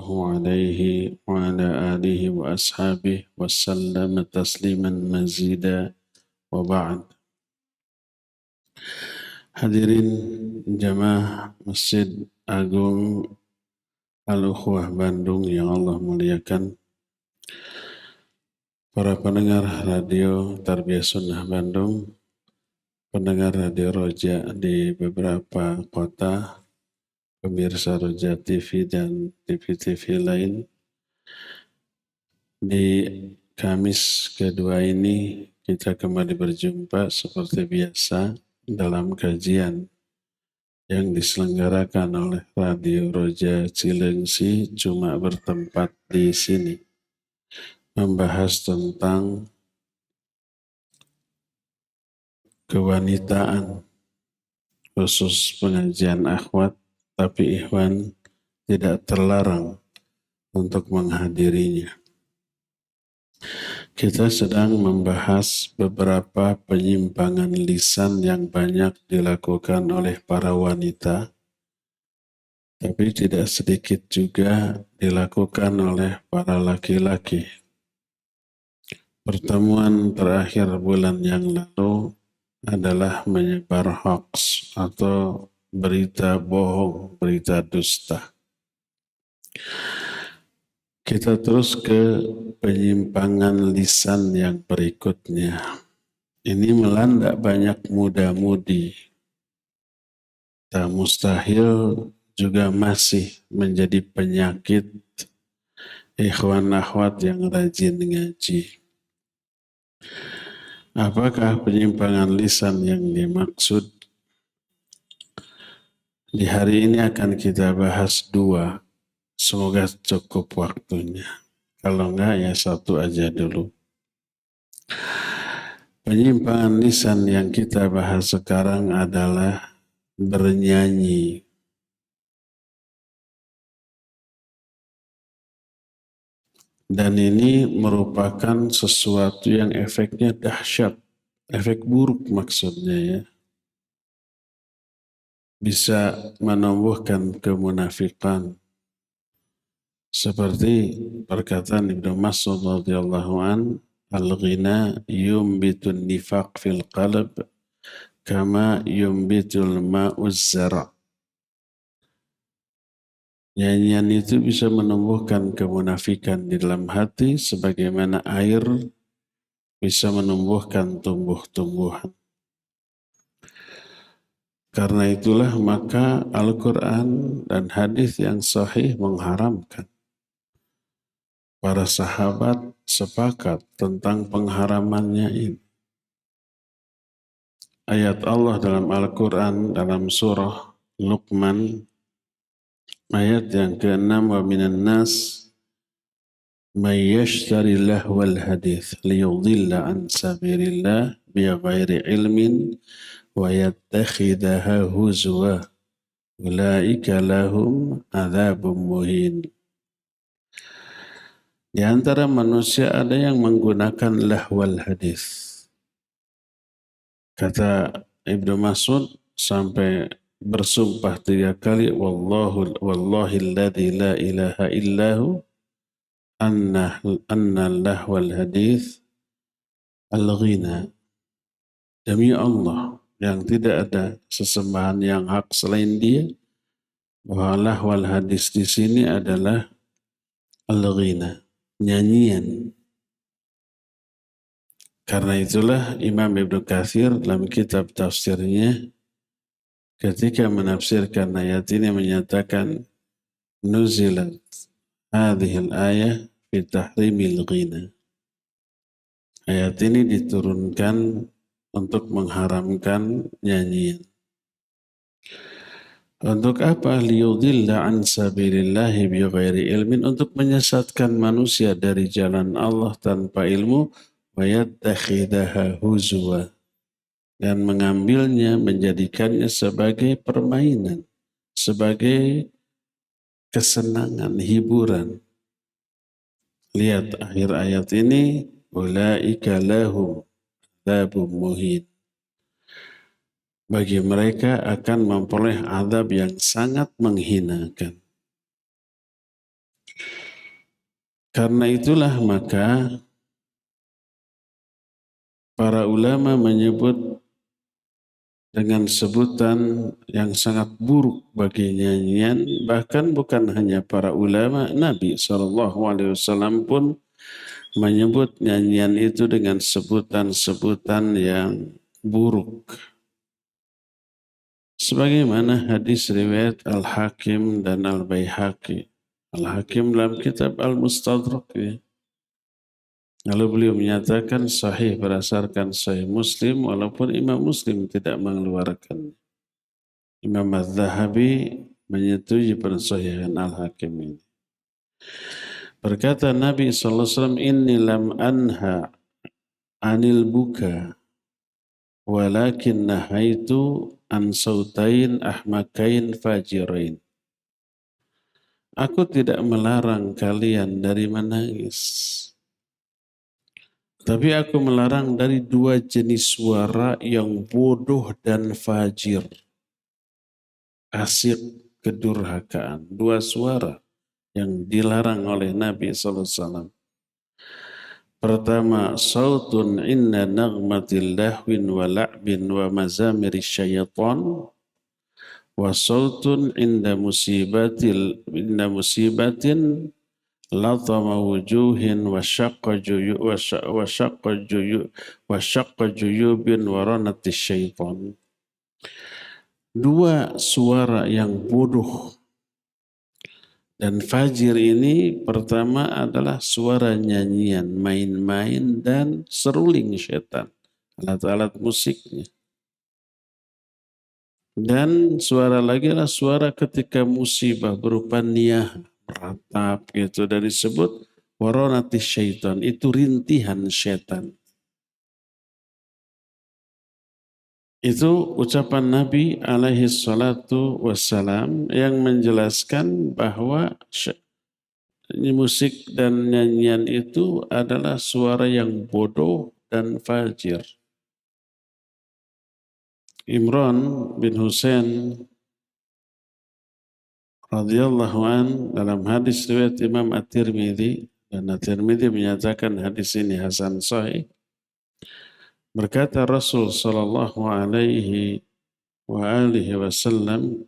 عليه وعلى آله وأصحابه وسلم تسليما مزيدا وبعد. Hadirin jamaah Masjid Agung Al-Ukhwah Bandung yang Allah muliakan, para pendengar radio Tarbiyah Sunnah Bandung, pendengar radio Roja di beberapa kota, pemirsa Roja TV dan TV-TV lain. Di Kamis kedua ini kita kembali berjumpa seperti biasa dalam kajian yang diselenggarakan oleh Radio Roja Cilengsi, cuma bertempat di sini, membahas tentang kewanitaan, khusus pengajian akhwat, tapi ikhwan tidak terlarang untuk menghadirinya. Kita sedang membahas beberapa penyimpangan lisan yang banyak dilakukan oleh para wanita, tapi tidak sedikit juga dilakukan oleh para laki-laki. Pertemuan terakhir bulan yang lalu adalah menyebar hoax atau berita bohong, berita dusta. Kita terus ke penyimpangan lisan yang berikutnya. Ini melanda banyak muda-mudi. Tak mustahil juga masih menjadi penyakit ikhwan akhwat yang rajin ngaji. Apakah penyimpangan lisan yang dimaksud? Di hari ini akan kita bahas dua. Semoga cukup waktunya. Kalau enggak ya satu aja dulu. Penyimpangan lisan yang kita bahas sekarang adalah bernyanyi. Dan ini merupakan sesuatu yang efeknya dahsyat. Efek buruk maksudnya ya. Bisa menumbuhkan kemunafikan. Seperti perkataan Ibnu Mas'ud radhiyallahu an, al-ghina yumbitun nifaq fil qalb kama yumbitul ma'uz zara'. Nyanyian itu bisa menumbuhkan kemunafikan di dalam hati sebagaimana air bisa menumbuhkan tumbuh-tumbuhan. Karena itulah maka Al-Quran dan hadis yang sahih mengharamkan. Para sahabat sepakat tentang pengharamannya ini. Ayat Allah dalam Al-Quran dalam surah Luqman ayat yang ke-6, wa minan nas may yashtari lahwal hadith liyudilla an sabilillah bighairi ilmin wa yattakhidaha huzwa ulaika lahum adzabun muhin. Di antara manusia ada yang menggunakan lahwal hadis. Kata Ibnu Mas'ud sampai bersumpah 3 kali, wallahi alladzi la ilaha illahu anna lahwal hadis al-ghina. Demi Allah yang tidak ada sesembahan yang hak selain Dia, bahwa lahwal hadis di sini adalah al-ghina, nyanyian. Karena itulah Imam Ibnu Katsir dalam kitab tafsirnya ketika menafsirkan ayat ini menyatakan nuzilat hadhil ayah fi tahrimil ghina. Ayat ini diturunkan untuk mengharamkan nyanyian. Untuk apa? Liyudilla an sabilillahi bighairi ilmin, untuk menyesatkan manusia dari jalan Allah tanpa ilmu, wa yattakhidaha huzwa, dan mengambilnya, menjadikannya sebagai permainan, sebagai kesenangan, hiburan. Lihat akhir ayat ini, ulaika lahum adzabun muhin. Bagi mereka akan memperoleh azab yang sangat menghinakan. Karena itulah maka para ulama menyebut dengan sebutan yang sangat buruk bagi nyanyian, bahkan bukan hanya para ulama, Nabi SAW pun menyebut nyanyian itu dengan sebutan-sebutan yang buruk. Sebagaimana hadis riwayat Al-Hakim dan Al-Baihaqi. Al-Hakim dalam kitab Al-Mustadrak, ya. Lalu beliau menyatakan sahih berdasarkan sahih Muslim, walaupun Imam Muslim tidak mengeluarkan. Imam Az-Zahabi menyetujui pensahihan Al-Hakim ini. Berkata Nabi SAW, Inni lam anha anil buka, walakin nahaitu an sautain ahmakain fajirain. Aku tidak melarang kalian dari menangis, tapi aku melarang dari dua jenis suara yang bodoh dan fajir. Asyik kedurhakaan. Dua suara yang dilarang oleh Nabi SAW. Pertama, sautun inna nagmatil lahwin wa la'bin wa mazamiri syaitan. Wa sautun inda musibatin latama wujuhin wa syaqqa juyubin wa ranati syaitan. Dua suara yang bodoh dan fajir ini, pertama adalah suara nyanyian, main-main dan seruling syaitan, alat-alat musiknya. Dan suara lagi adalah suara ketika musibah berupa niyah, meratap gitu, dan disebut waronati syaitan, itu rintihan syaitan. Itu ucapan Nabi alaihi salatu wassalam yang menjelaskan bahwa musik dan nyanyian itu adalah suara yang bodoh dan fajir. Imran bin Husain radhiyallahu an dalam hadis riwayat Imam At-Tirmidzi, dan At-Tirmidzi menyatakan hadis ini hasan sahih, berkata Rasul sallallahu alaihi wa alihi wasallam,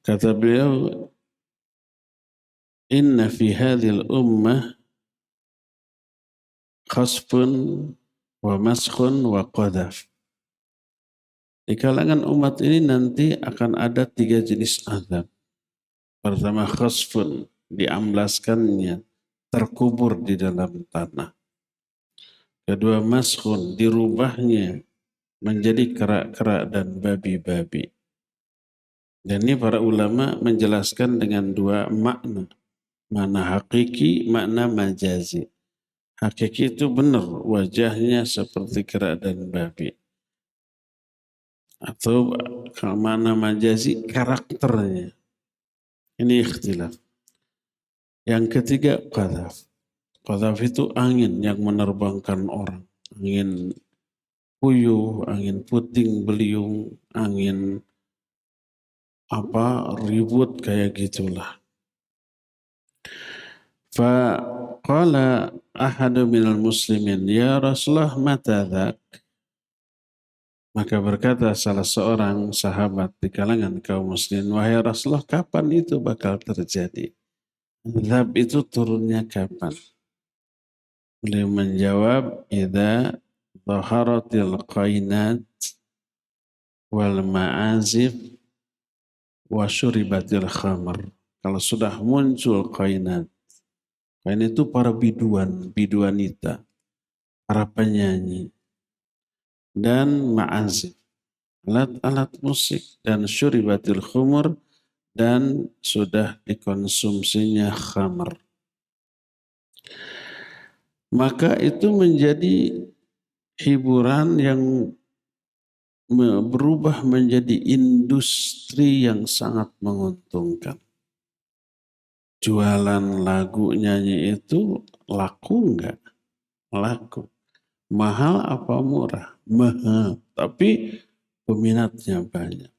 kata beliau, inna fi hadhil ummah khasfun wa maskhun wa qadhaf. Di kalangan umat ini nanti akan ada 3 jenis azab. Pertama, khasfun, diamblaskannya, terkubur di dalam tanah. Kedua, maskhun, dirubahnya menjadi kerak-kerak dan babi-babi. Dan ini para ulama menjelaskan dengan 2 makna. Makna hakiki, makna majazi. Hakiki itu benar, wajahnya seperti kerak dan babi. Atau makna majazi, karakternya. Ini ikhtilaf. Yang ketiga, qadhaf. Qadhaf itu angin yang menerbangkan orang. Angin puyuh, angin puting beliung, angin ribut kayak gitulah. Faqala ahadu minal muslimin, ya Rasulullah mata dzak? Maka berkata salah seorang sahabat di kalangan kaum muslimin, wahai Rasulullah, kapan itu bakal terjadi? Dzab itu turunnya kapan? Beliau menjawab, idza dhaharatil qainat wal ma'azif wa syuribatil khamr. Kalau sudah muncul qainat. Qain itu para biduanita, para penyanyi, dan ma'azif, alat-alat musik, dan syuribatil khumur, dan sudah dikonsumsinya khamr. Maka itu menjadi hiburan yang berubah menjadi industri yang sangat menguntungkan. Jualan lagu nyanyi itu laku enggak? Laku. Mahal apa murah? Mahal. Tapi peminatnya banyak.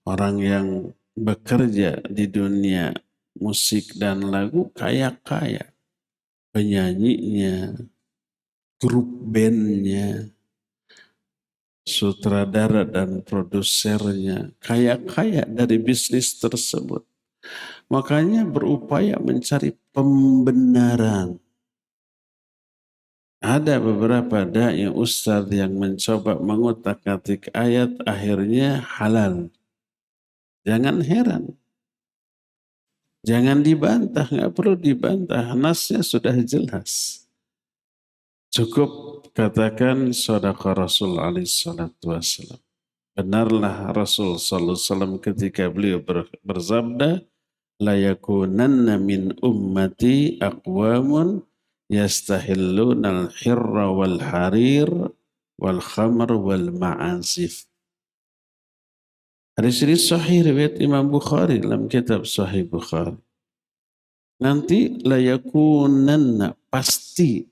Orang yang bekerja di dunia musik dan lagu kaya-kaya. Penyanyinya, grup bandnya, sutradara dan produsernya, kaya-kaya dari bisnis tersebut. Makanya berupaya mencari pembenaran. Ada beberapa dai ustadz yang mencoba mengutak-atik ayat, akhirnya halal. Jangan heran. Jangan dibantah, nggak perlu dibantah. Nasnya sudah jelas. Cukup katakan sadaqa Rasul alaihi salatu wassalam. Benarlah Rasul sallallahu alaihi wasallam ketika beliau bersabda, la yakunanna min ummati aqwamun yastahilluna al-hirra wal harir wal khamr wal ma'azif. Hadis ini sahih riwayat Imam Bukhari dalam kitab Sahih Bukhari. Nanti layakunanna pasti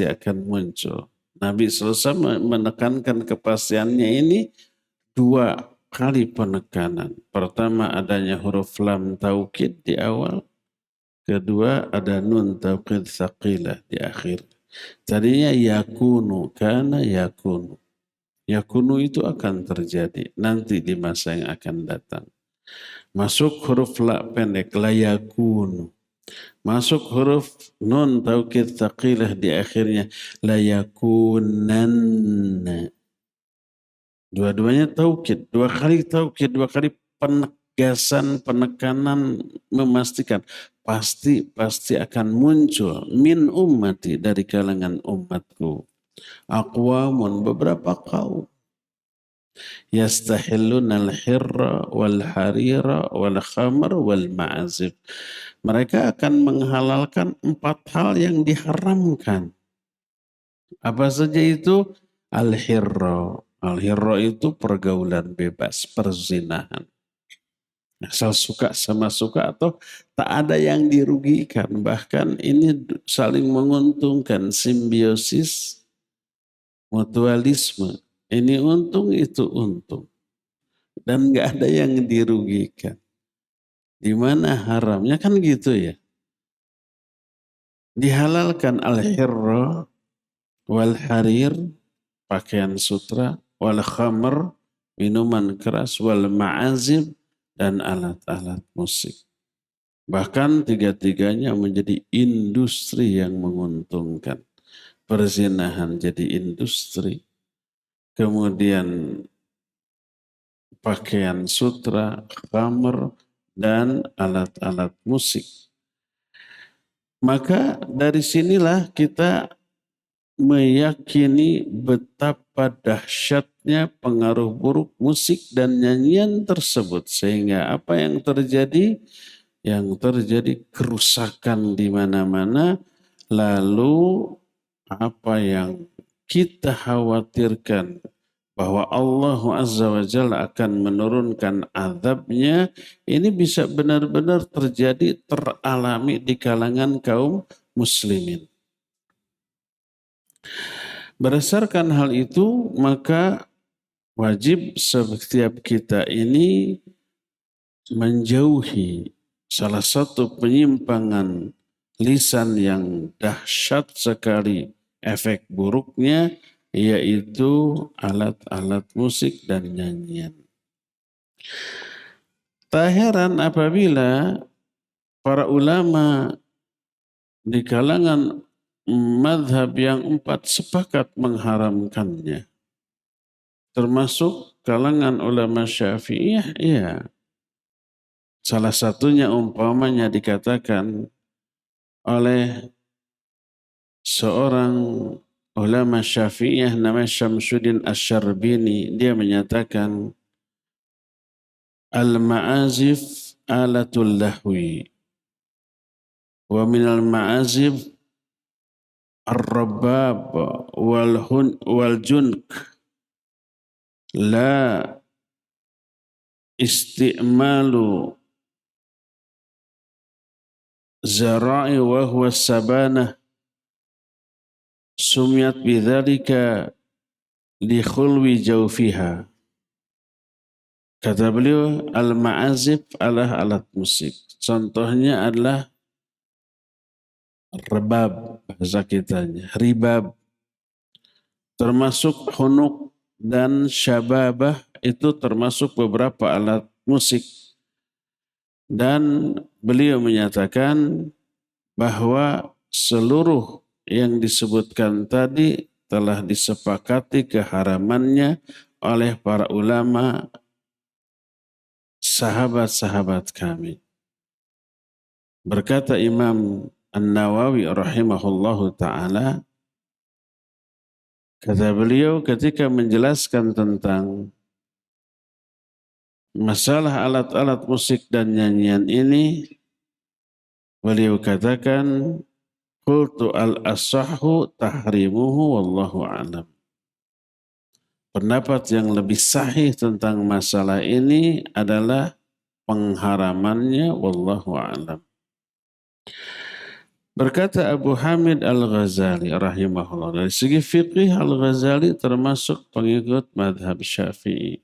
akan muncul. Nabi SAW menekankan kepastiannya ini 2 kali penekanan. Pertama adanya huruf lam taukid di awal. Kedua ada nun taukid tsaqilah di akhir. Tadinya yakunu, kana yakunu. Yakunu itu akan terjadi nanti di masa yang akan datang. Masuk huruf la pendek, layakunu. Masuk huruf nun taukid tsaqilah di akhirnya, layakunanna. Dua-duanya taukid, 2 kali taukid, 2 kali penegasan, penekanan, memastikan pasti akan muncul min ummati, dari kalangan umatku. Aqwamun, beberapa kaum. Yastahilluna al-hirra wal harira wal khamr wal ma'azif. Mereka akan menghalalkan 4 hal yang diharamkan. Apa saja itu? Al-hirra. Al-hirra itu pergaulan bebas, perzinahan. Asal suka sama suka atau tak ada yang dirugikan. Bahkan ini saling menguntungkan, simbiosis, mutualisme. Ini untung, itu untung. Dan nggak ada yang dirugikan. Di mana haramnya kan gitu ya. Dihalalkan al-hirra wal harir, pakaian sutra, wal khamr, minuman keras, wal ma'azib, dan alat-alat musik. Bahkan 3-tiganya menjadi industri yang menguntungkan. Perzinahan jadi industri. Kemudian pakaian sutra, khamr, dan alat-alat musik. Maka dari sinilah kita meyakini betapa dahsyatnya pengaruh buruk musik dan nyanyian tersebut. Sehingga apa yang terjadi? Yang terjadi kerusakan di mana-mana. Lalu apa yang kita khawatirkan bahwa Allah Azza wa Jalla akan menurunkan azabnya, ini bisa benar-benar terjadi, teralami di kalangan kaum muslimin. Berdasarkan hal itu, maka wajib setiap kita ini menjauhi salah satu penyimpangan lisan yang dahsyat sekali efek buruknya, yaitu alat-alat musik dan nyanyian. Tak heran apabila para ulama di kalangan madhab yang 4 sepakat mengharamkannya. Termasuk kalangan ulama Syafi'iyah, ya. Salah satunya umpamanya dikatakan oleh seorang ulama Syafi'iyah namanya Syamsuddin Asy-Syarbini. Dia menyatakan al-ma'azif alatul lahwi wa minal ma'azif ar-rabab wal junk la isti'malu zara'i wa huwa sabanah sumiyat bidzalika li khulwi jawfiha. Kata beliau, al-ma'azif adalah alat musik. Contohnya adalah rebab, bahasa kitanya, ribab, termasuk hunuk dan syababah, itu termasuk beberapa alat musik. Dan beliau menyatakan bahwa seluruh yang disebutkan tadi telah disepakati keharamannya oleh para ulama sahabat-sahabat kami. Berkata Imam An-Nawawi rahimahullahu ta'ala, kata beliau ketika menjelaskan tentang masalah alat-alat musik dan nyanyian ini, beliau katakan, qultu al-asahhu tahrimuhu wallahu a'lam. Pendapat yang lebih sahih tentang masalah ini adalah pengharamannya wallahu a'lam. Berkata Abu Hamid Al-Ghazali rahimahullah, dari segi fiqih Al-Ghazali termasuk pengikut madhab Syafi'i.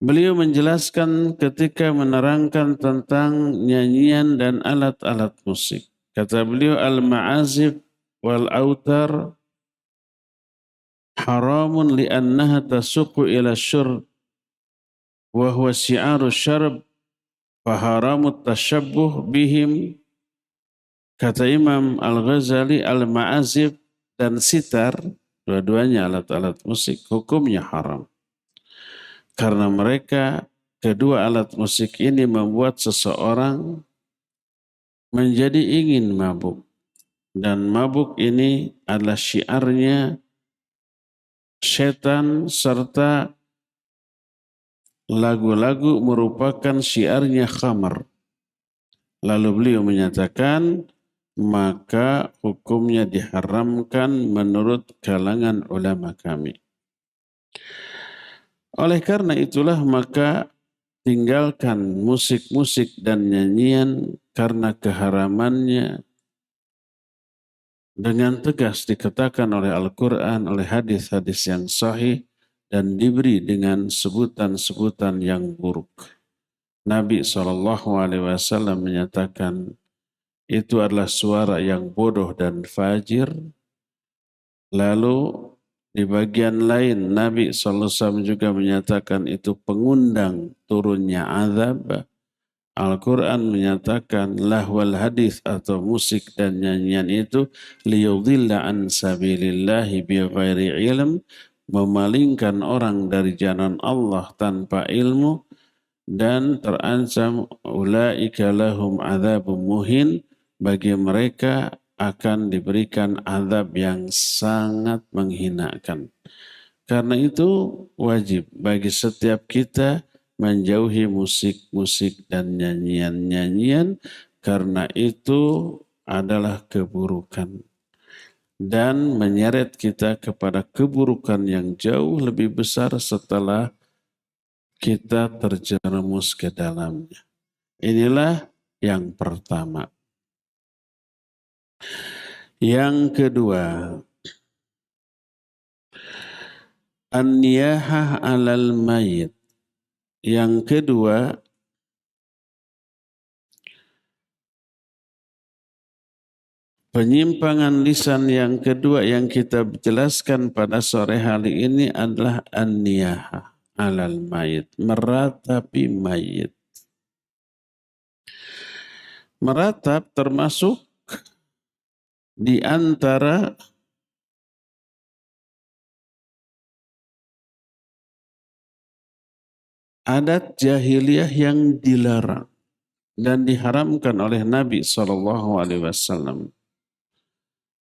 Beliau menjelaskan ketika menerangkan tentang nyanyian dan alat-alat musik. Kata beliau, al-ma'azif wal-autar haramun li'annaha tasuqu ila syurb wa huwa syi'aru syarb faharamut tashabbuh bihim. Kata Imam Al-Ghazali, al-ma'azif dan sitar, dua-duanya alat-alat musik, hukumnya haram. Karena mereka, kedua alat musik ini membuat seseorang menjadi ingin mabuk. Dan mabuk ini adalah syiarnya setan, serta lagu-lagu merupakan syiarnya khamar. Lalu beliau menyatakan, maka hukumnya diharamkan menurut kalangan ulama kami. Oleh karena itulah maka tinggalkan musik-musik dan nyanyian karena keharamannya dengan tegas dikatakan oleh Al-Quran, oleh hadis-hadis yang sahih dan diberi dengan sebutan-sebutan yang buruk. Nabi SAW menyatakan itu adalah suara yang bodoh dan fajir. Lalu di bagian lain Nabi SAW juga menyatakan itu pengundang turunnya azab. Al-Quran menyatakan lahwal hadis atau musik dan nyanyian itu liyudhilla an sabilillahi bighairi ilm, memalingkan orang dari jalan Allah tanpa ilmu, dan terancam ulaika lahum adzabun muhin, bagi mereka akan diberikan azab yang sangat menghinakan. Karena itu wajib bagi setiap kita menjauhi musik-musik dan nyanyian-nyanyian, karena itu adalah keburukan dan menyeret kita kepada keburukan yang jauh lebih besar setelah kita terjerumus ke dalamnya. Inilah yang pertama. Yang kedua, an-niyahah 'alal mayit. Yang kedua, penyimpangan lisan yang kedua yang kita jelaskan pada sore hari ini adalah an-niyahah 'alal mayit, meratapi mayit. Meratap termasuk di antara adat jahiliyah yang dilarang dan diharamkan oleh Nabi SAW.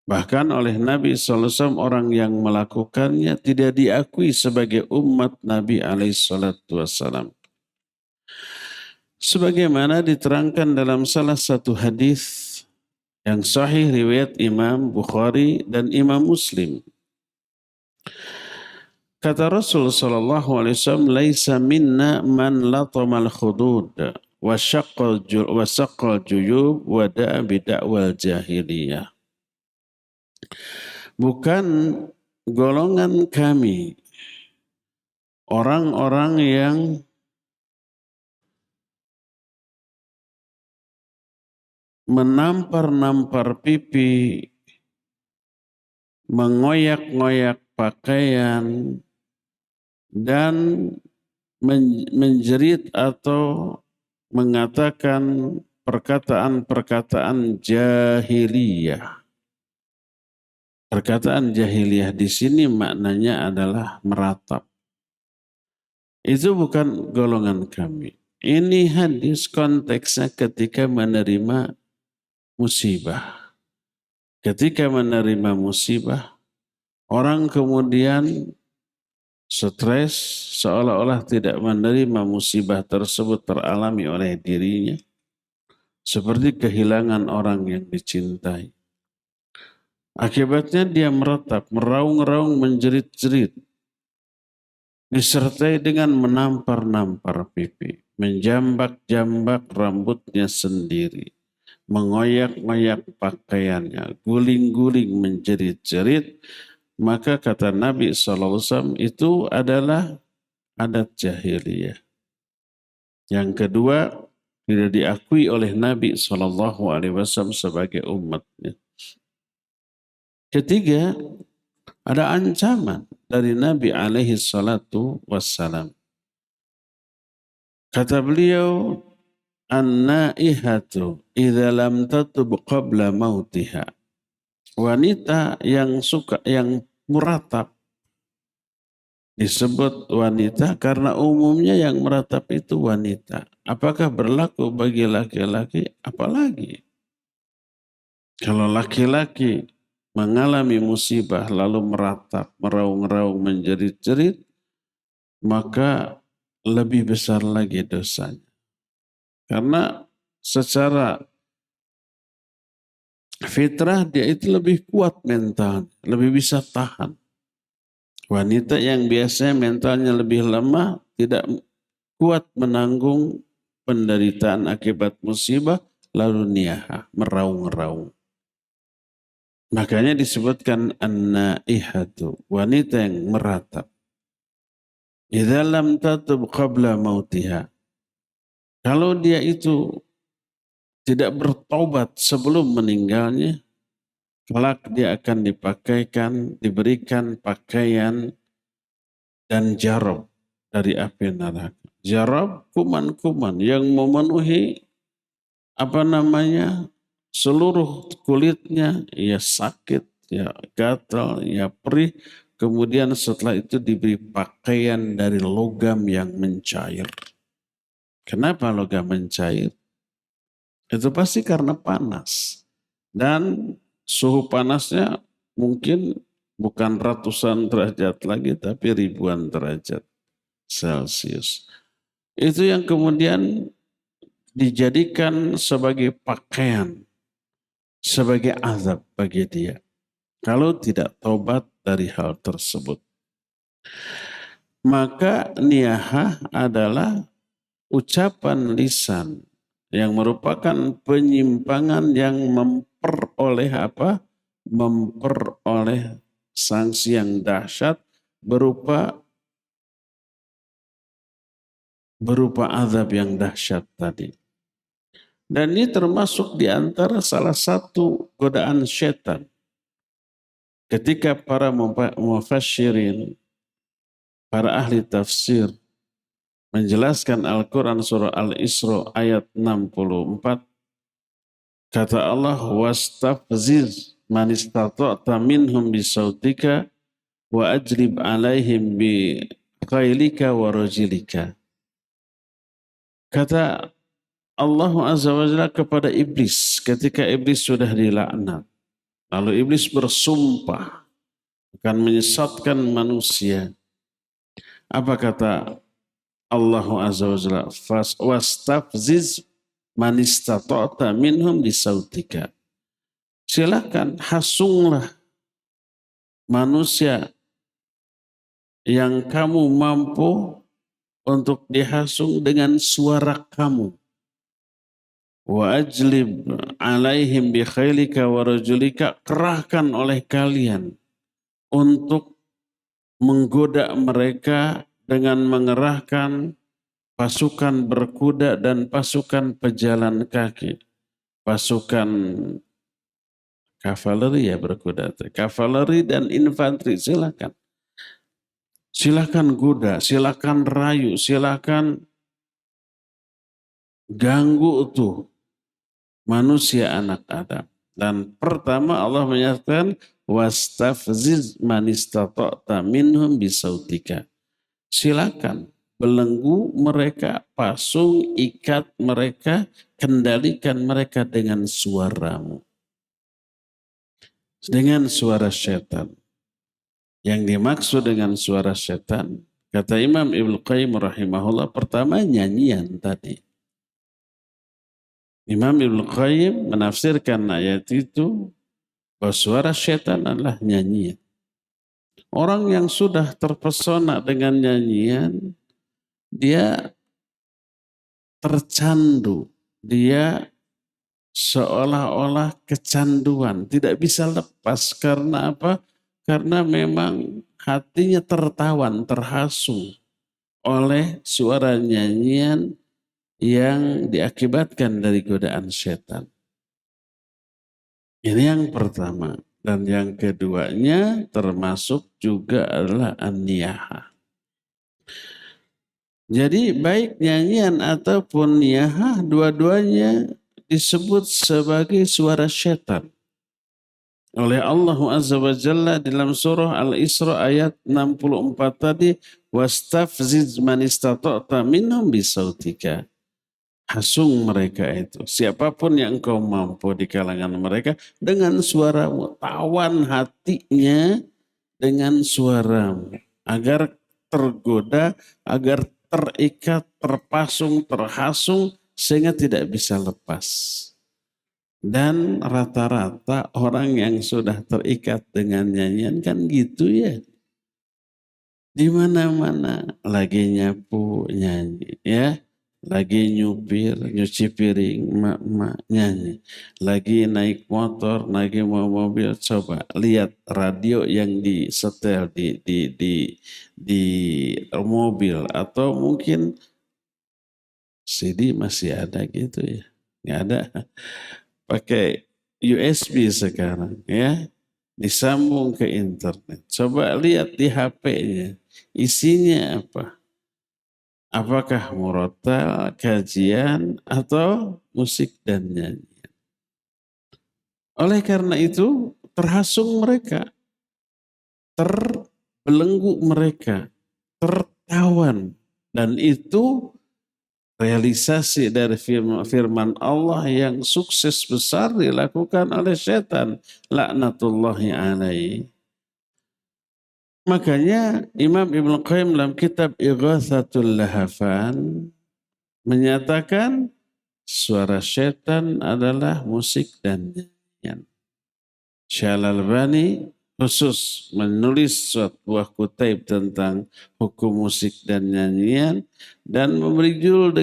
Bahkan oleh Nabi SAW orang yang melakukannya tidak diakui sebagai umat Nabi SAW. Sebagaimana diterangkan dalam salah satu hadis yang sahih riwayat Imam Bukhari dan Imam Muslim. Kata Rasul sallallahu alaihi wasallam, "Laisa minna man latamal khudud wa syaqqal juyub wa da'a bid'awal jahiliyah." Bukan golongan kami orang-orang yang menampar-nampar pipi, mengoyak-ngoyak pakaian, dan menjerit atau mengatakan perkataan-perkataan jahiliyah. Perkataan jahiliyah di sini maknanya adalah meratap. Itu bukan golongan kami. Ini hadis konteksnya ketika menerima musibah. Ketika menerima musibah, orang kemudian stres seolah-olah tidak menerima musibah tersebut teralami oleh dirinya. Seperti kehilangan orang yang dicintai. Akibatnya dia meratap, meraung-raung, menjerit-jerit. Disertai dengan menampar-nampar pipi, menjambak-jambak rambutnya sendiri, mengoyak-ngoyak pakaiannya, guling-guling menjerit-jerit, maka kata Nabi SAW itu adalah adat jahiliyah. Yang kedua, tidak diakui oleh Nabi SAW sebagai umatnya. Ketiga, ada ancaman dari Nabi alaihi salatu wassalam. Kata beliau, an-naihatu idza lam tatub qabla mautiha. Wanita yang meratap disebut wanita karena umumnya yang meratap itu wanita. Apakah berlaku bagi laki-laki? Apalagi kalau laki-laki mengalami musibah lalu meratap, meraung-raung, menjerit-jerit, maka lebih besar lagi dosanya. Karena secara fitrah dia itu lebih kuat mental, lebih bisa tahan. Wanita yang biasanya mentalnya lebih lemah tidak kuat menanggung penderitaan akibat musibah lalu niyaha, meraung-raung. Makanya disebutkan an-naihatu, wanita yang meratap. Idza lam tatub qabla mautiha. Kalau dia itu tidak bertobat sebelum meninggalnya, kelak dia akan diberikan pakaian dan jarab dari api neraka. Jarab kuman-kuman yang memenuhi seluruh kulitnya, ya sakit, ya gatal, ya perih. Kemudian setelah itu diberi pakaian dari logam yang mencair. Kenapa logam mencair? Itu pasti karena panas. Dan suhu panasnya mungkin bukan ratusan derajat lagi, tapi ribuan derajat Celcius. Itu yang kemudian dijadikan sebagai pakaian, sebagai azab bagi dia. Kalau tidak taubat dari hal tersebut. Maka niyahah adalah ucapan lisan yang merupakan penyimpangan yang memperoleh sanksi yang dahsyat berupa azab yang dahsyat tadi. Dan ini termasuk di antara salah satu godaan syaitan. Ketika para mufassirin, para ahli tafsir menjelaskan Al-Quran surah Al-Isra ayat 64, kata Allah, wastafziz man istata'ta minhum bisautika wa ajlib alaihim bi khailika wa rajilika. Kata Allah Azza wa Jalla kepada iblis ketika iblis sudah dilaknat. Lalu iblis bersumpah akan menyesatkan manusia. Apa kata Allah Azza wa Jalla? Wastafziz man istata'ta minhum bisautika. Silakan hasunglah manusia yang kamu mampu untuk dihasung dengan suara kamu. Wa ajlib alaihim bi khailika wa rajulika, kerahkan oleh kalian untuk menggoda mereka dengan mengerahkan pasukan berkuda dan pasukan pejalan kaki. pasukan kavaleri ya berkuda. Kavaleri dan infanteri silakan. Silakan goda, silakan rayu, silakan ganggu tuh manusia anak Adam. Dan pertama Allah menyatakan wastafziz man istata'ta minhum bisautika. Silakan belenggu mereka, pasung, ikat mereka, kendalikan mereka dengan suaramu. Dengan suara setan. Yang dimaksud dengan suara setan, kata Imam Ibnu Qayyim rahimahullah, pertama nyanyian tadi. Imam Ibnu Qayyim menafsirkan ayat itu bahwa suara setan adalah nyanyian. Orang yang sudah terpesona dengan nyanyian, dia tercandu, dia seolah-olah kecanduan, tidak bisa lepas. Karena apa? Karena memang hatinya tertawan, terhasung oleh suara nyanyian yang diakibatkan dari godaan setan. Ini yang pertama. Dan yang keduanya termasuk juga adalah an-niyaha. Jadi baik nyanyian ataupun niyahah, dua-duanya disebut sebagai suara syaitan oleh Allah Azza wa Jalla dalam surah Al-Isra ayat 64 tadi, wastafziz man istata'ta minhum bisautika. Hasung mereka itu, siapapun yang engkau mampu di kalangan mereka dengan suaramu, tawan hatinya dengan suaramu agar tergoda, agar terikat, terpasung, terhasung sehingga tidak bisa lepas. Dan rata-rata orang yang sudah terikat dengan nyanyian kan gitu ya. Di mana-mana lagi nyapu nyanyi ya. Lagi nyupir, nyuci piring, mak nyanyi. Lagi naik motor, lagi mau mobil, coba lihat radio yang disetel di mobil. Atau mungkin CD masih ada gitu ya. Nggak ada. Pakai USB sekarang ya. Disambung ke internet. Coba lihat di HP-nya. Isinya apa? Apakah murotal, kajian, atau musik dan nyanyian. Oleh karena itu, terhasung mereka, terbelenggu mereka, tertawan. Dan itu realisasi dari firman Allah yang sukses besar dilakukan oleh setan. Laknatullahi alaihi. Makanya Imam Ibnu Qayyim dalam kitab Ighatsatul Lahafan menyatakan suara setan adalah musik dan nyanyian. Syekh Al-Albani khusus menulis sebuah kutaib tentang hukum musik dan nyanyian dan memberi judul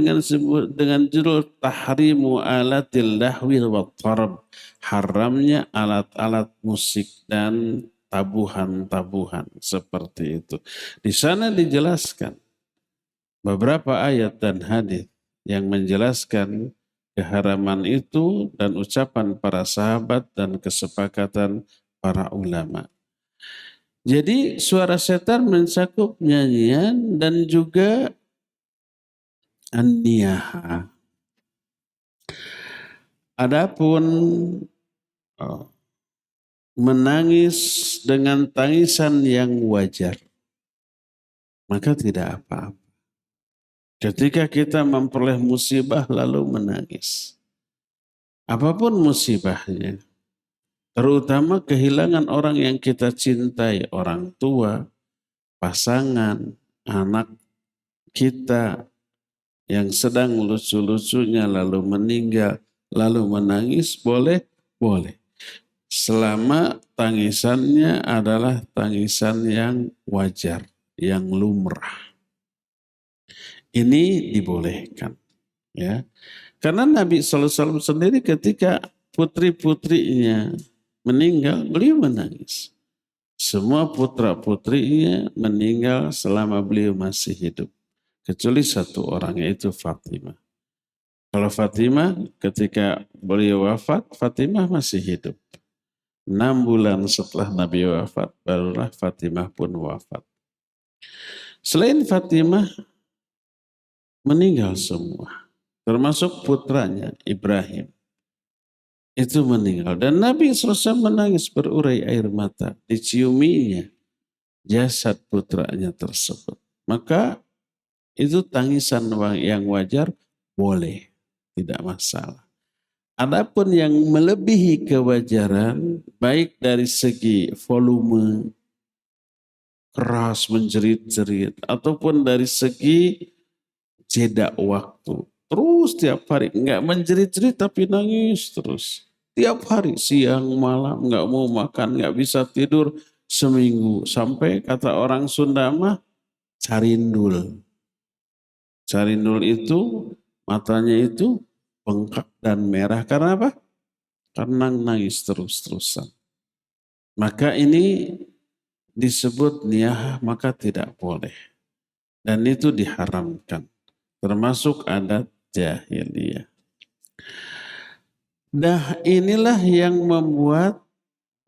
dengan judul Tahrimu Alatil Lahwi wa Tarab, haramnya alat-alat musik dan tabuhan-tabuhan seperti itu. Di sana dijelaskan beberapa ayat dan hadis yang menjelaskan keharaman itu dan ucapan para sahabat dan kesepakatan para ulama. Jadi suara setan mencakup nyanyian dan juga an-niyaha. Adapun menangis dengan tangisan yang wajar, maka tidak apa-apa. Ketika kita memperoleh musibah lalu menangis. Apapun musibahnya, terutama kehilangan orang yang kita cintai, orang tua, pasangan, anak kita yang sedang lucu-lucunya lalu meninggal, lalu menangis, boleh? Boleh. Selama tangisannya adalah tangisan yang wajar, yang lumrah. Ini dibolehkan. Ya. Karena Nabi SAW sendiri ketika putri-putrinya meninggal, beliau menangis. Semua putra-putrinya meninggal selama beliau masih hidup. Kecuali satu orang, yaitu Fatimah. Kalau Fatimah ketika beliau wafat, Fatimah masih hidup. 6 bulan setelah Nabi wafat, barulah Fatimah pun wafat. Selain Fatimah, meninggal semua. Termasuk putranya Ibrahim. Itu meninggal. Dan Nabi SAW menangis berurai air mata. Diciuminya jasad putranya tersebut. Maka itu tangisan yang wajar, boleh. Tidak masalah. Adapun yang melebihi kewajaran, baik dari segi volume, keras menjerit-jerit, ataupun dari segi jeda waktu. Terus tiap hari, enggak menjerit-jerit tapi nangis terus. Tiap hari, siang, malam, enggak mau makan, enggak bisa tidur seminggu. Sampai kata orang Sunda mah, carindul. Carindul itu, matanya itu bengkak dan merah. Karena apa? Karena nangis terus-terusan. Maka ini disebut niyah, maka tidak boleh. Dan itu diharamkan. Termasuk adat jahiliyah. Nah, inilah yang membuat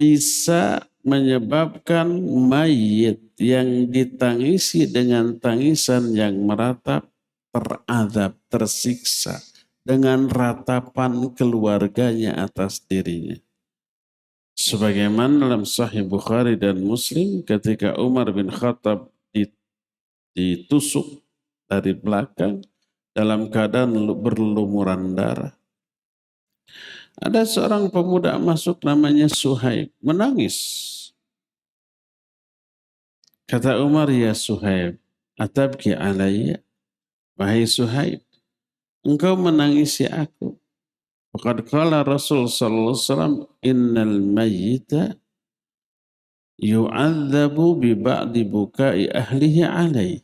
bisa menyebabkan mayit yang ditangisi dengan tangisan yang meratap teradab, tersiksa dengan ratapan keluarganya atas dirinya. Sebagaimana dalam Sahih Bukhari dan Muslim ketika Umar bin Khattab ditusuk dari belakang dalam keadaan berlumuran darah. Ada seorang pemuda masuk namanya Suhaib, menangis. Kata Umar, ya Suhaib, atabki alayya, wahai Suhaib, engkau menangisi aku. Faqad qala Rasul sallallahu alaihi wasallam, innal mayyita yu'adzabu bi ba'di bukai ahlihi alaih.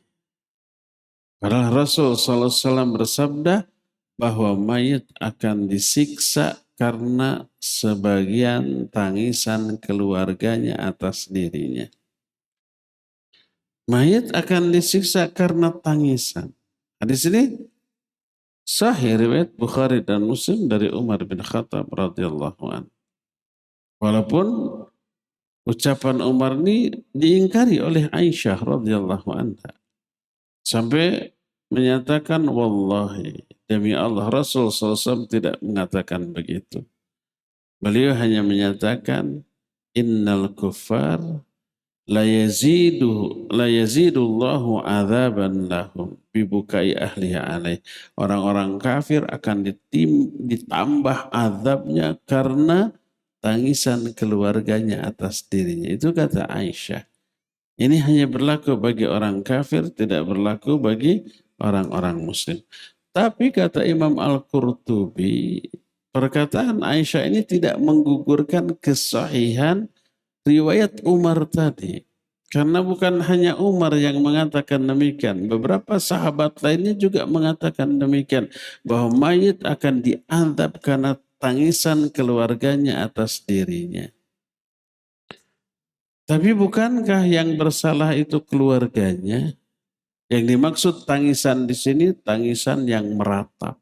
Padahal Rasul sallallahu alaihi wasallam bersabda bahwa mayit akan disiksa karena sebagian tangisan keluarganya atas dirinya. Mayit akan disiksa karena tangisan. Hadis ini sahih riwayat Bukhari dan Muslim dari Umar bin Khattab radhiyallahu anhu. Walaupun ucapan Umar ini diingkari oleh Aisyah radhiyallahu anha. Sampai menyatakan wallahi, demi Allah, Rasul SAW tidak mengatakan begitu. Beliau hanya menyatakan innal kuffar la yazidullahu adzaban lahum bibukai ahliha alaih. Orang-orang kafir akan ditambah azabnya karena tangisan keluarganya atas dirinya. Itu kata Aisyah. Ini hanya berlaku bagi orang kafir, tidak berlaku bagi orang-orang muslim. Tapi kata Imam Al-Qurtubi, perkataan Aisyah ini tidak menggugurkan kesahihan riwayat Umar tadi. Karena bukan hanya Umar yang mengatakan demikian. Beberapa sahabat lainnya juga mengatakan demikian. Bahwa mayit akan diazab karena tangisan keluarganya atas dirinya. Tapi bukankah yang bersalah itu keluarganya? Yang dimaksud tangisan di sini tangisan yang meratap,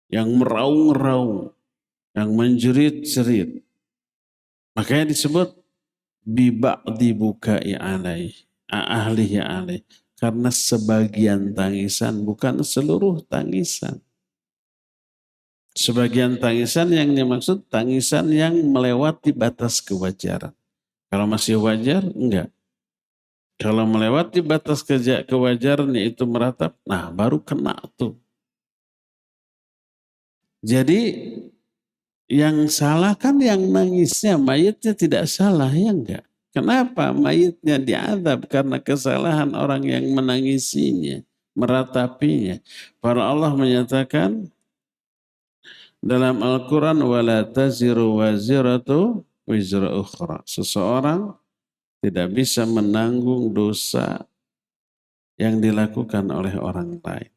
yang meraung-raung, yang menjerit-jerit. Makanya disebut biba'di bukai alaih, ahlihi alaih. Karena sebagian tangisan bukan seluruh tangisan. Sebagian tangisan yang dimaksud tangisan yang melewati batas kewajaran. Kalau masih wajar, enggak. Kalau melewati batas kewajaran yaitu meratap, nah baru kena tuh. Jadi yang salah kan yang nangisnya, mayitnya tidak salah, ya enggak? Kenapa mayitnya diazab? Karena kesalahan orang yang menangisinya, meratapinya. Para Allah menyatakan dalam Al-Quran, وَلَا تَزِرُ وَزِرَةُ وِزْرَ أُخْرَى. Seseorang tidak bisa menanggung dosa yang dilakukan oleh orang lain.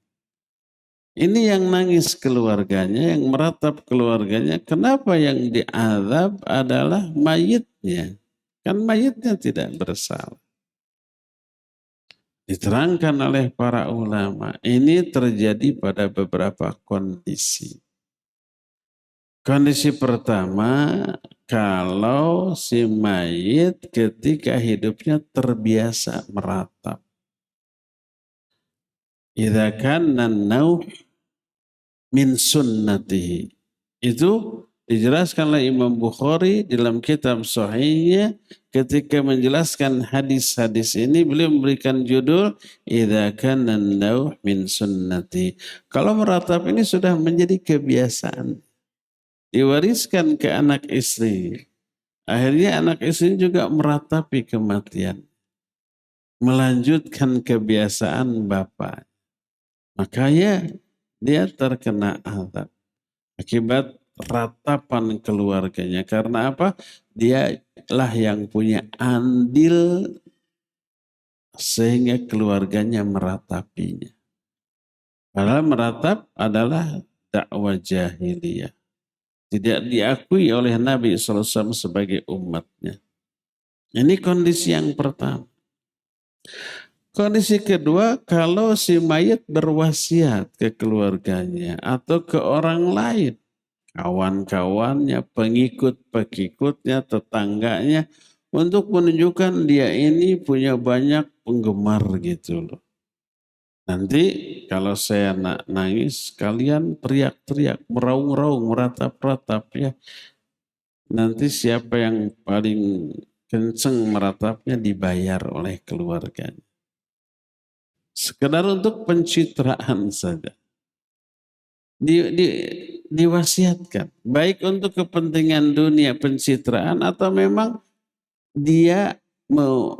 Ini yang nangis keluarganya, yang meratap keluarganya. Kenapa yang diazab adalah mayitnya? Kan mayitnya tidak bersalah. Diterangkan oleh para ulama, ini terjadi pada beberapa kondisi. Kondisi pertama, kalau si mayit ketika hidupnya terbiasa meratap. Idza kana an-nauh min sunnatihi. Itu dijelaskan oleh Imam Bukhari dalam kitab Sahihnya ketika menjelaskan hadis-hadis ini beliau memberikan judul idza kana an-nauh min sunnati. Kalau meratap ini sudah menjadi kebiasaan, diwariskan ke anak istri. Akhirnya anak istri juga meratapi kematian, melanjutkan kebiasaan bapak. Makanya dia terkena azab akibat ratapan keluarganya. Karena apa? Dialah yang punya andil sehingga keluarganya meratapinya. Padahal meratap adalah dakwah jahiliyah. Tidak diakui oleh Nabi SAW sebagai umatnya. Ini kondisi yang pertama. Kondisi kedua, kalau si mayit berwasiat ke keluarganya atau ke orang lain, kawan-kawannya, pengikut-pengikutnya, tetangganya, untuk menunjukkan dia ini punya banyak penggemar gitu loh. Nanti kalau saya nangis, kalian teriak-teriak, meraung-raung, meratap-ratap ya. Nanti siapa yang paling kenceng meratapnya dibayar oleh keluarganya. Sekedar untuk pencitraan saja. Diwasiatkan. Baik untuk kepentingan dunia pencitraan atau memang dia mau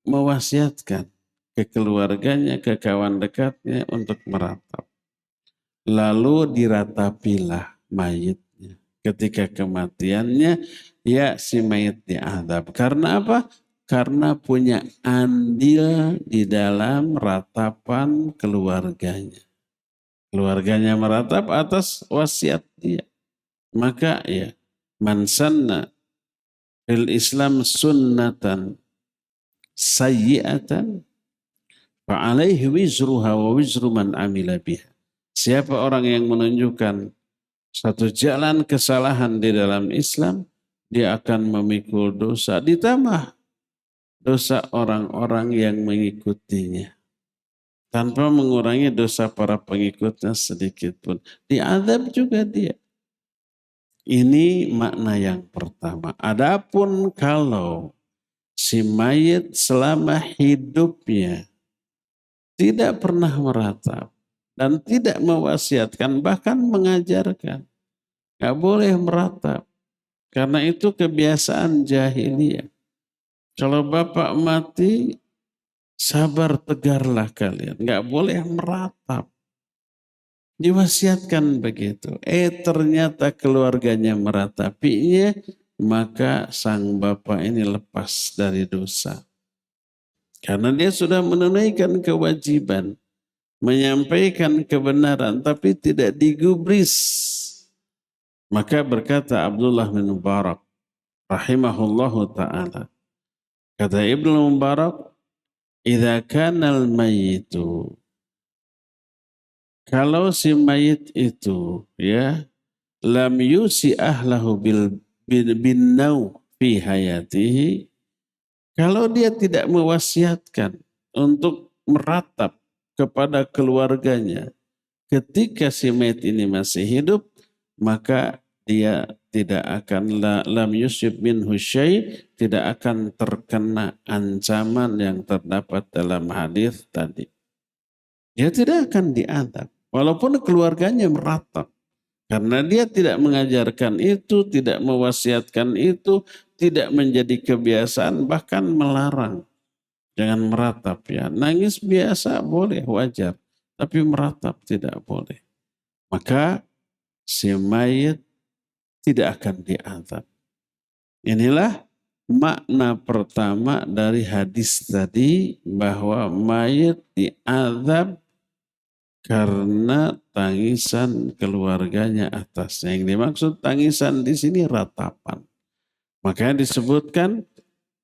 mewasiatkan ke keluarganya, ke kawan dekatnya untuk meratap. Lalu diratapilah mayitnya. Ketika kematiannya, ya si mayit diadab. Karena apa? Karena punya andil di dalam ratapan keluarganya. Keluarganya meratap atas wasiat dia. Maka ya, man sanna fil Islam sunnatan sayyi'atan fa'alaihi wizruha wa wizru man amila biha. Siapa orang yang menunjukkan satu jalan kesalahan di dalam Islam, dia akan memikul dosa, ditambah dosa orang-orang yang mengikutinya. Tanpa mengurangi dosa para pengikutnya sedikit pun. Diazab juga dia. Ini makna yang pertama. Adapun kalau si mayit selama hidupnya tidak pernah meratap dan tidak mewasiatkan, bahkan mengajarkan, gak boleh meratap. Karena itu kebiasaan jahiliyah. Kalau bapak mati, sabar tegarlah kalian. Gak boleh meratap. Diwasiatkan begitu. Ternyata keluarganya meratapinya, maka sang bapak ini lepas dari dosa. Karena dia sudah menunaikan kewajiban, menyampaikan kebenaran, tapi tidak digubris. Maka berkata Abdullah bin Mubarak, rahimahullahu ta'ala, kata Ibnu Mubarak, idza kana al-mayyitu, kalau si mayit itu ya lam yusi ahlahu bin nau fi hayatihi, kalau dia tidak mewasiatkan untuk meratap kepada keluarganya ketika si mayit ini masih hidup, maka dia tidak akan lam yusib minhu syai', tidak akan terkena ancaman yang terdapat dalam hadis tadi. Dia tidak akan diadab walaupun keluarganya meratap. Karena dia tidak mengajarkan itu, tidak mewasiatkan itu, tidak menjadi kebiasaan, bahkan melarang. Jangan meratap ya. Nangis biasa boleh, wajar. Tapi meratap tidak boleh. Maka si mayit tidak akan diazab. Inilah makna pertama dari hadis tadi, bahwa mayit diazab karena tangisan keluarganya atasnya. Yang dimaksud tangisan di sini ratapan. Makanya disebutkan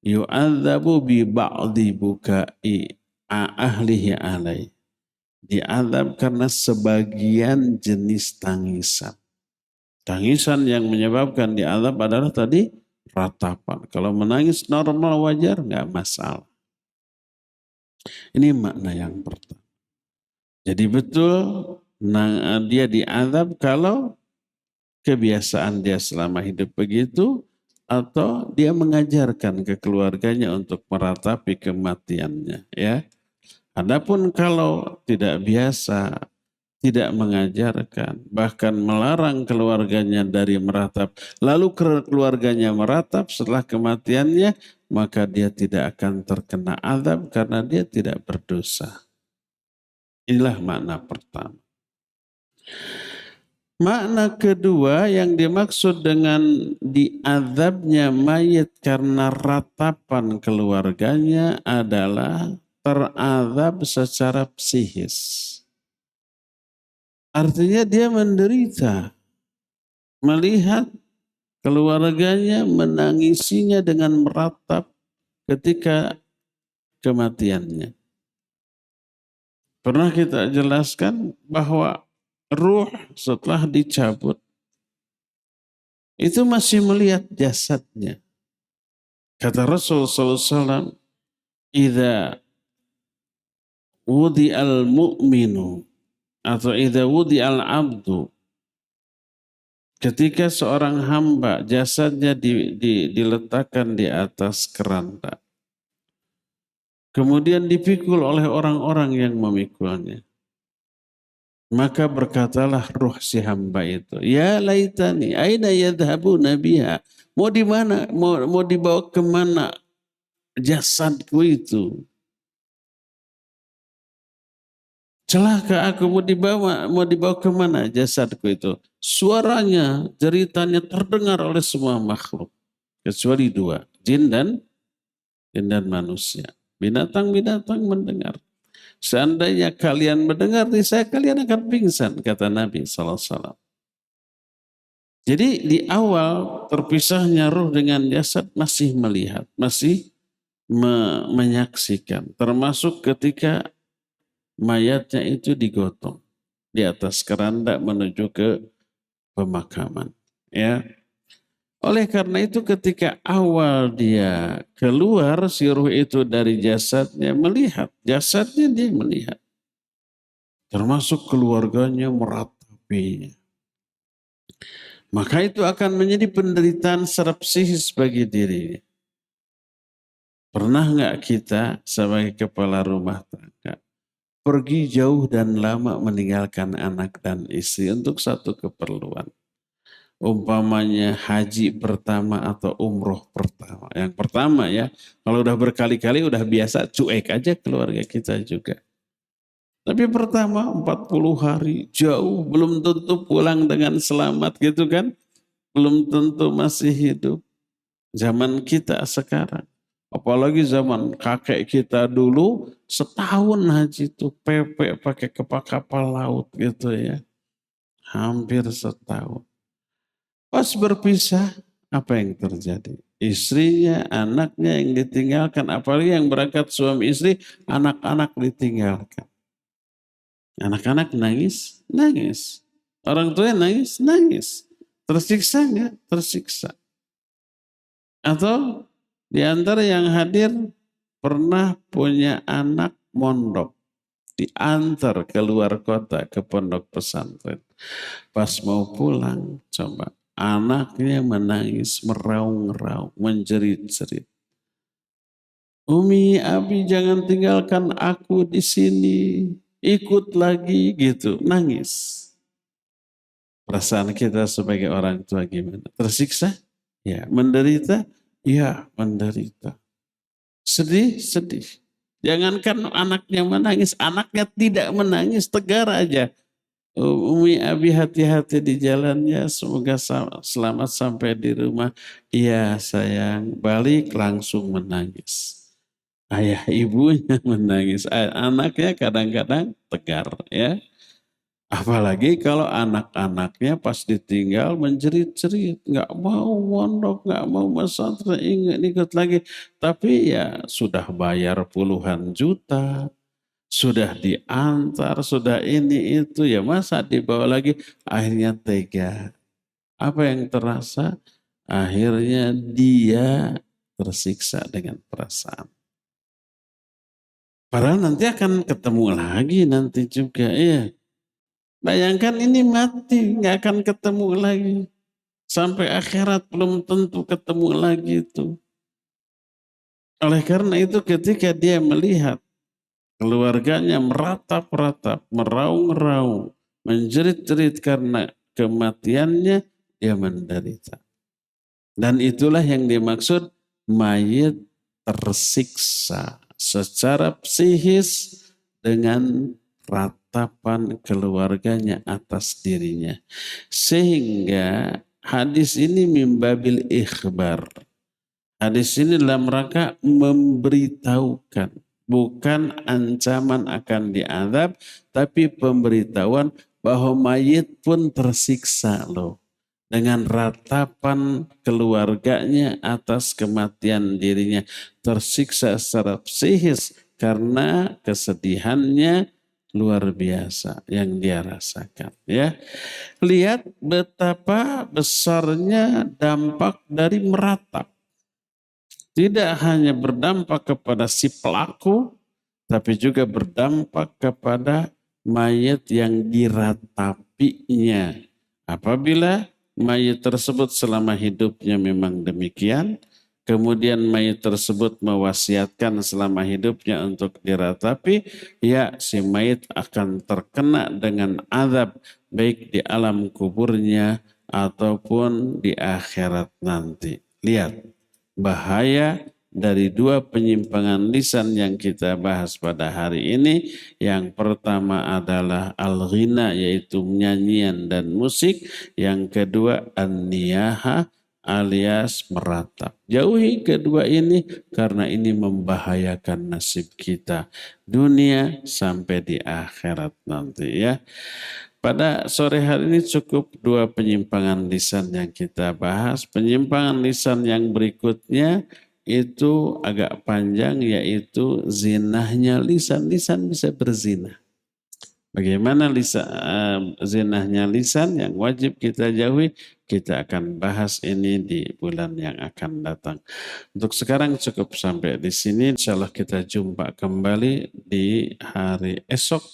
yu'adzabu bi ba'di bukai. ahlihi alai. Diazab karena sebagian jenis tangisan. Tangisan yang menyebabkan diazab adalah tadi ratapan. Kalau menangis normal wajar nggak masalah. Ini makna yang pertama. Jadi betul dia diazab kalau kebiasaan dia selama hidup begitu atau dia mengajarkan ke keluarganya untuk meratapi kematiannya, ya. Adapun kalau tidak biasa, tidak mengajarkan, bahkan melarang keluarganya dari meratap, lalu keluarganya meratap setelah kematiannya, maka dia tidak akan terkena azab karena dia tidak berdosa. Inilah makna pertama. Makna kedua yang dimaksud dengan diazabnya mayit karena ratapan keluarganya adalah terazab secara psikis. Artinya dia menderita, melihat keluarganya menangisinya dengan meratap ketika kematiannya. Pernah kita jelaskan bahwa ruh setelah dicabut itu masih melihat jasadnya. Kata Rasul SAW, "Idza wudi'al mu'minu atau idza wudi'al abdu", ketika seorang hamba jasadnya diletakkan di atas keranda, kemudian dipikul oleh orang-orang yang memikulnya, maka berkatalah ruh si hamba itu, "Ya laitani, aina yadhhabuna biha?" Mau di mana? Mau dibawa kemana jasadku itu? Celaka aku, mau dibawa kemana jasadku itu? Suaranya, jeritanya terdengar oleh semua makhluk. Kecuali dua, jin dan manusia. Binatang-binatang mendengar. Seandainya kalian mendengar, saya kalian akan pingsan, kata Nabi SAW. Jadi di awal terpisahnya ruh dengan jasad masih melihat, masih menyaksikan. Termasuk ketika mayatnya itu digotong di atas keranda menuju ke pemakaman. Ya. Oleh karena itu ketika awal dia keluar si ruh itu dari jasadnya melihat. Jasadnya dia melihat. Termasuk keluarganya meratapinya. Maka itu akan menjadi penderitaan secara psikis bagi dirinya. Pernah nggak kita sebagai kepala rumah tangga pergi jauh dan lama meninggalkan anak dan istri untuk satu keperluan? Umpamanya haji pertama atau umroh pertama. Yang pertama ya, kalau udah berkali-kali udah biasa cuek aja keluarga kita juga. Tapi pertama 40 hari jauh, belum tentu pulang dengan selamat gitu kan. Belum tentu masih hidup. Zaman kita sekarang. Apalagi zaman kakek kita dulu setahun haji itu pepek pakai kapal laut gitu ya. Hampir setahun. Pas berpisah, apa yang terjadi? Istrinya, anaknya yang ditinggalkan. Apalagi yang berangkat suami istri, anak-anak ditinggalkan. Anak-anak nangis, nangis. Orang tua nangis, nangis. Tersiksa enggak? Tersiksa. Atau di antara yang hadir pernah punya anak mondok. Diantar keluar kota ke pondok pesantren. Pas mau pulang, coba. Anaknya menangis, meraung-raung, menjerit-jerit. Umi, Abi jangan tinggalkan aku di sini. Ikut lagi gitu, nangis. Perasaan kita sebagai orang tua gimana? Tersiksa? Ya. Menderita? Ya, menderita. Sedih? Sedih. Jangankan anaknya menangis, anaknya tidak menangis, tegar aja. Umi Abi hati-hati di jalannya, semoga selamat sampai di rumah. Iya sayang, balik langsung menangis. Ayah ibunya menangis, anaknya kadang-kadang tegar ya. Apalagi kalau anak-anaknya pas ditinggal menjerit-jerit, nggak mau mondok, nggak mau pesantren, ingat ikut lagi. Tapi ya sudah bayar puluhan juta, Sudah diantar, sudah ini itu, ya masa dibawa lagi, akhirnya tega. Apa yang terasa? Akhirnya dia tersiksa dengan perasaan. Padahal nanti akan ketemu lagi nanti juga, ya. Bayangkan ini mati, nggak akan ketemu lagi. Sampai akhirat belum tentu ketemu lagi itu. Oleh karena itu ketika dia melihat keluarganya meratap-ratap, meraung-raung, menjerit-jerit karena kematiannya, dia menderita. Dan itulah yang dimaksud mayit tersiksa secara psikis dengan ratapan keluarganya atas dirinya. Sehingga hadis ini mimbabil ikhbar. Hadis ini dalam rangka memberitahukan, bukan ancaman akan diazab, tapi pemberitahuan bahwa mayit pun tersiksa loh. Dengan ratapan keluarganya atas kematian dirinya, tersiksa secara psikis karena kesedihannya luar biasa yang dia rasakan, ya. Lihat betapa besarnya dampak dari meratap. Tidak hanya berdampak kepada si pelaku, tapi juga berdampak kepada mayat yang diratapinya. Apabila mayat tersebut selama hidupnya memang demikian, kemudian mayat tersebut mewasiatkan selama hidupnya untuk diratapi, ya si mayat akan terkena dengan azab baik di alam kuburnya ataupun di akhirat nanti. Lihat bahaya dari dua penyimpangan lisan yang kita bahas pada hari ini. Yang pertama adalah al-ghina, yaitu nyanyian dan musik. Yang kedua an-niyaha alias meratap. Jauhi kedua ini karena ini membahayakan nasib kita dunia sampai di akhirat nanti, ya. Pada sore hari ini cukup dua penyimpangan lisan yang kita bahas. Penyimpangan lisan yang berikutnya itu agak panjang, yaitu zinahnya lisan. Lisan bisa berzina. Bagaimana zinahnya lisan yang wajib kita jauhi, kita akan bahas ini di bulan yang akan datang. Untuk sekarang cukup sampai di sini. Insya Allah kita jumpa kembali di hari esok,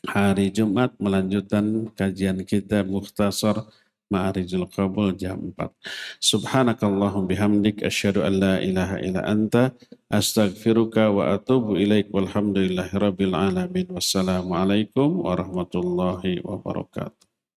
hari Jumat, melanjutkan kajian kita Mukhtasar Ma'arijul Qabul jam 4. Subhanakallahum bihamdik asyhadu an la ilaha illa anta astaghfiruka wa atubu ilaik walhamdulillahi rabbil alamin. Wassalamualaikum warahmatullahi wabarakatuh.